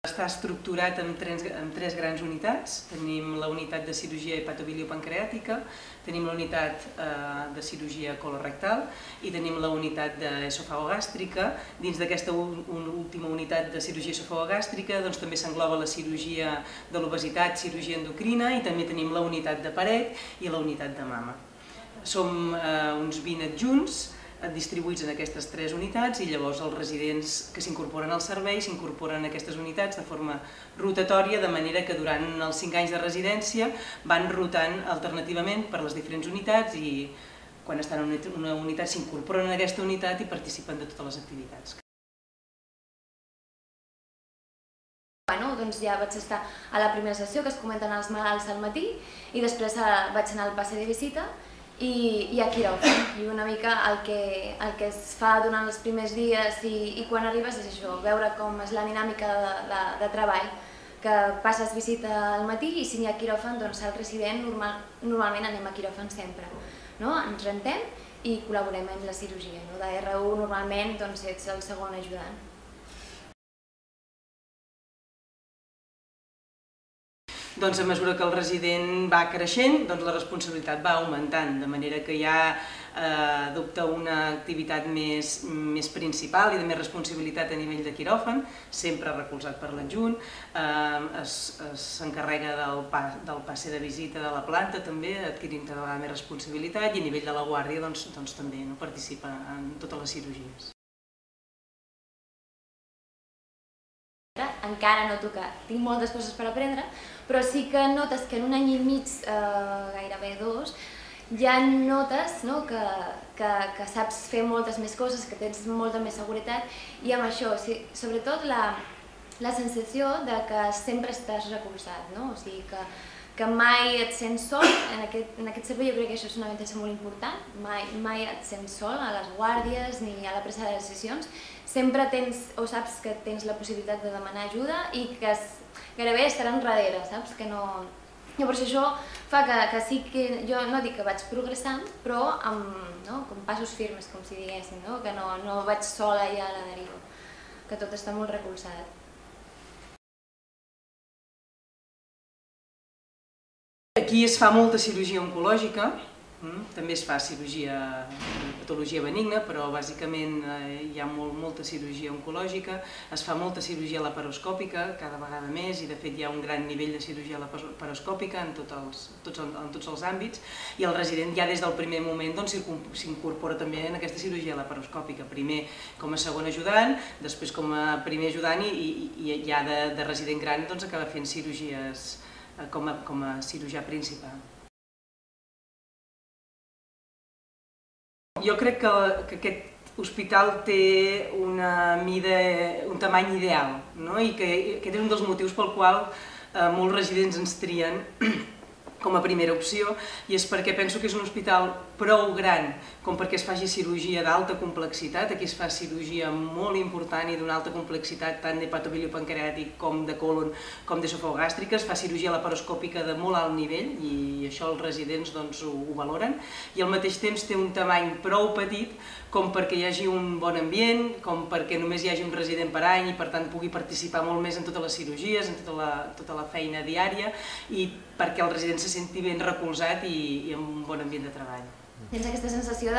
Està estructurat en tres grans unitats. Tenim la unitat de cirurgia hepatobiliopancreàtica, tenim la unitat de cirurgia colorectal i tenim la unitat d'esofagogàstrica. Dins d'aquesta última unitat de cirurgia esofagogàstrica també s'engloba la cirurgia de l'obesitat, cirurgia endocrina, i també tenim la unitat de paret i la unitat de mama. Som uns 20 adjunts distribuïts en aquestes tres unitats, i llavors els residents que s'incorporen al servei s'incorporen a aquestes unitats de forma rotatòria, de manera que durant els 5 anys de residència van rotant alternativament per les diferents unitats, i quan estan en una unitat s'incorporen a aquesta unitat i participen de totes les activitats. Doncs ja vaig estar a la primera sessió, que es comenten els malalts al matí, i després vaig anar al passe de visita i a quiròfan. I una mica el que es fa durant els primers dies i quan arribes és això, veure com és la dinàmica de treball, que passes visita al matí i si n'hi ha quiròfan, doncs el resident normalment anem a quiròfan sempre. Ens rentem i col·laborem amb la cirurgia. De R1 normalment ets el segon ajudant. A mesura que el resident va creixent, la responsabilitat va augmentant, de manera que ja adopta una activitat més principal i de més responsabilitat a nivell de quiròfan, sempre recolzat per l'adjunt, s'encarrega del passe de visita de la planta també, adquirint cada vegada més responsabilitat, i a nivell de la guàrdia també participa en totes les cirurgies. Encara noto que tinc moltes coses per aprendre, però sí que notes que en un any i mig, gairebé 2, ja notes que saps fer moltes més coses, que tens molta més seguretat, i amb això, sobretot la sensació que sempre estàs recolzat, o sigui que mai et sents sol. En aquest servei jo crec que això és una avantatge molt important, mai et sents sol a les guàrdies ni a la presa de decisions. Sempre tens o saps que tens la possibilitat de demanar ajuda i que gairebé estaran darrere, saps? Llavors això fa que sí que jo no dic que vaig progressant, però com passos firmes, com si diguéssim, que no vaig sola ja a la deriva, que tot està molt recolzat. Aquí es fa molta cirurgia oncològica, també es fa cirurgia de patologia benigna, però bàsicament hi ha molta cirurgia oncològica, es fa molta cirurgia laparoscòpica, cada vegada més, i de fet hi ha un gran nivell de cirurgia laparoscòpica en tots els àmbits, i el resident ja des del primer moment s'incorpora també en aquesta cirurgia laparoscòpica, primer com a segon ajudant, després com a primer ajudant, i ja de resident gran acaba fent cirurgies com a cirurgià principal. Jo crec que aquest hospital té una mida, un tamany ideal, i que aquest és un dels motius pel qual molts residents ens trien com a primera opció, i és perquè penso que és un hospital prou gran com perquè es faci cirurgia d'alta complexitat. Aquí es fa cirurgia molt important i d'una alta complexitat, tant d'hepatobiliopancreàtic com de colon com d'esofagogàstrica. Es fa cirurgia laparoscòpica de molt alt nivell i això els residents ho valoren, i al mateix temps té un tamany prou petit com perquè hi hagi un bon ambient, com perquè només hi hagi un resident per any i per tant pugui participar molt més en totes les cirurgies, en tota la feina diària, i perquè el resident se senti ben recolzat i amb un bon ambient de treball. Tens aquesta sensació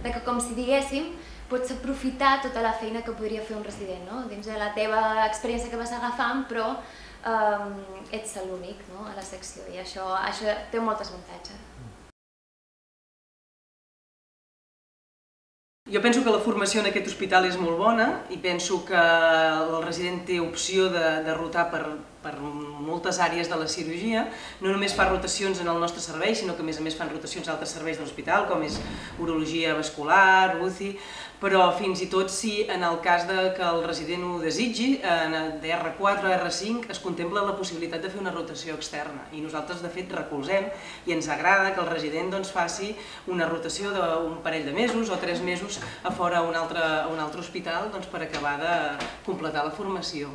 que com si diguéssim, pots aprofitar tota la feina que podria fer un resident, dins de la teva experiència que vas agafant, però ets l'únic a la secció, i això té moltes avantatges. Jo penso que la formació en aquest hospital és molt bona, i penso que el resident té opció de rotar per moltes àrees de la cirurgia. No només fa rotacions en el nostre servei, sinó que a més fan rotacions a altres serveis de l'hospital, com és urologia vascular, UCI, però fins i tot si en el cas que el resident ho desitgi, de R4 a R5 es contempla la possibilitat de fer una rotació externa, i nosaltres de fet recolzem i ens agrada que el resident faci una rotació d'un parell de mesos o 3 mesos a fora a un altre hospital per acabar de completar la formació.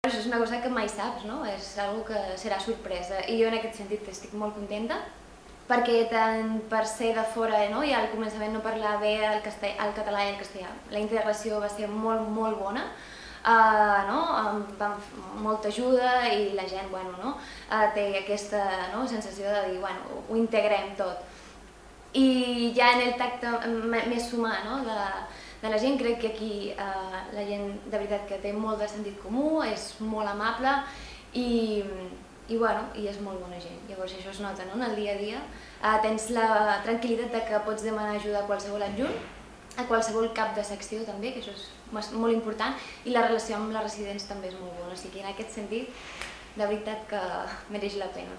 Això és una cosa que mai saps, és una cosa que serà sorpresa, i jo en aquest sentit estic molt contenta perquè tant per ser de fora i al començament no parlar bé el català i el castellà. La integració va ser molt, molt bona, amb molta ajuda i la gent té aquesta sensació de dir ho integrem tot. I ja en el tacte més humà de la gent, crec que aquí la gent de veritat que té molt de sentit comú, és molt amable i és molt bona gent. Llavors això es nota en el dia a dia. Tens la tranquil·litat que pots demanar ajuda a qualsevol adjunt, a qualsevol cap de secció també, que això és molt important, i la relació amb les residents també és molt bona. O sigui que en aquest sentit, de veritat que mereix la pena.